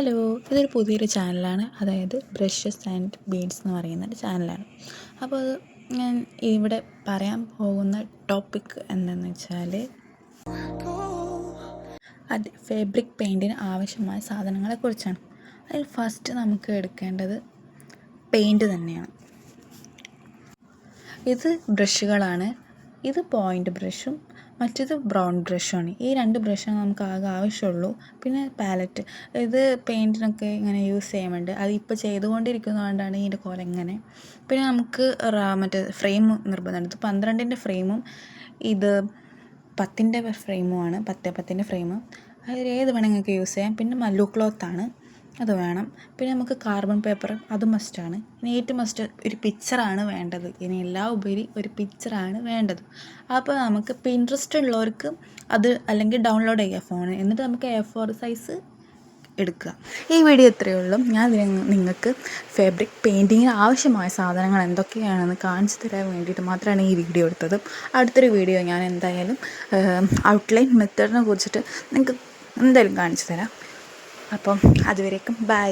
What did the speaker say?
Hello, ഇതൊരു പുതിയൊരു ചാനലാണ്. അതായത് ബ്രഷസ് ആൻഡ് ബീഡ്സ് എന്ന് പറയുന്നൊരു ചാനലാണ്. അപ്പോൾ ഞാൻ ഇവിടെ പറയാൻ പോകുന്ന ടോപ്പിക് എന്താണെന്ന് വെച്ചാൽ ഫാബ്രിക് പെയിൻറ്റിന് ആവശ്യമായ സാധനങ്ങളെക്കുറിച്ചാണ്. അതിൽ ഫസ്റ്റ് നമുക്ക് എടുക്കേണ്ടത് പെയിൻറ്റ് തന്നെയാണ്. ഇത് ബ്രഷുകളാണ്. ഇത് പോയിൻ്റ് ബ്രഷും മറ്റേത് ബ്രൗൺ ബ്രഷുമാണ്. ഈ രണ്ട് ബ്രഷാണ് നമുക്ക് ആകെ ആവശ്യമുള്ളൂ. പിന്നെ പാലറ്റ്, ഇത് പെയിൻറ്റിനൊക്കെ ഇങ്ങനെ യൂസ് ചെയ്യുന്നുണ്ട്. അത് ഇപ്പോൾ ചെയ്തുകൊണ്ടിരിക്കുന്നതുകൊണ്ടാണ് ഇതിൻ്റെ കോലം ഇങ്ങനെ. പിന്നെ നമുക്ക് മറ്റേ ഫ്രെയിം നിർബന്ധമാണ്. ഇത് 12-ൻ്റെ ഫ്രെയിമും ഇത് 10-ൻ്റെ ഫ്രെയിമുമാണ്. 10x10 frame. അതിൽ ഏത് വേണമെങ്കിൽ നിങ്ങൾക്ക് യൂസ് ചെയ്യാം. പിന്നെ മല്ലു ക്ലോത്താണ്, അത് വേണം. പിന്നെ നമുക്ക് കാർബൺ പേപ്പർ, അത് മസ്റ്റാണ്. ഇനി ഏറ്റവും മസ്റ്റ് ഒരു പിക്ചറാണ് വേണ്ടത്. ഇനി എല്ലാം ഉപരി ഒരു പിക്ചറാണ് വേണ്ടത്. അപ്പോൾ നമുക്ക് പിൻട്രസ്റ്റ് ഉള്ളവർക്ക് അത് അല്ലെങ്കിൽ ഡൗൺലോഡ് ചെയ്യുക ഫോണിൽ, എന്നിട്ട് നമുക്ക് A4 സൈസ് എടുക്കുക. ഈ വീഡിയോ ഇത്രയേ ഉള്ളൂ. ഞാൻ നിങ്ങൾക്ക് ഫാബ്രിക് പെയിൻറ്റിങ്ങിന് ആവശ്യമായ സാധനങ്ങൾ എന്തൊക്കെയാണെന്ന് കാണിച്ചു തരാൻ വേണ്ടിയിട്ട് മാത്രമാണ് ഈ വീഡിയോ എടുത്തത്. അടുത്തൊരു വീഡിയോ ഞാൻ എന്തായാലും ഔട്ട്ലൈൻ മെത്തേഡിനെ കുറിച്ചിട്ട് നിങ്ങൾക്ക് എന്തായാലും കാണിച്ചു തരാം. അപ്പം അതുവരേക്കും ബൈ.